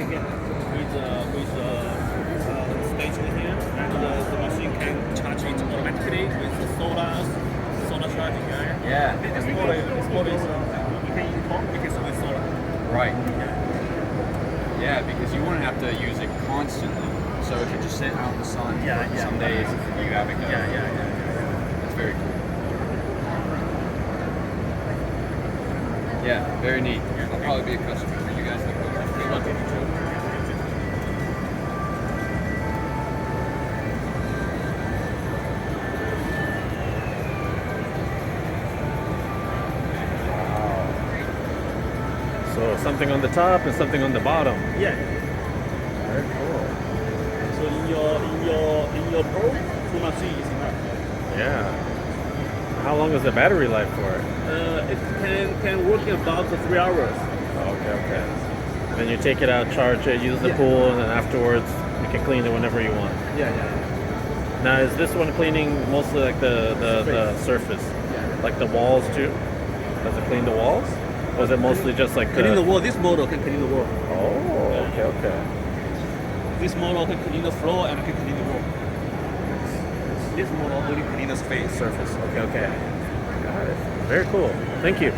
again with station here, and the machine can charge it automatically with the solar charging. Yeah. This model is you can install because with solar. Right. Yeah, because you wouldn't have to use it constantly. So it could just sit out in the sun for some days and you have it go. That's very cool. Yeah, very neat. I'll probably be a customer for you guys. They love it. So something on the top and something on the bottom. Yeah. Very cool. So in your Pro, 2 machines is enough. Yeah. How long is the battery life for it? It can work in about 3 hours. Okay. And then you take it out, charge it, use the pool, and then afterwards you can clean it whenever you want. Yeah. Now, is this one cleaning mostly like the surface? Yeah. Like the walls too? Does it clean the walls? Or is it mostly just like Clean the wall. This model can clean the wall. Oh, okay. This model can clean the floor and can clean the wall. This model only clean the space. Surface. Okay. Got it. Very cool. Thank you.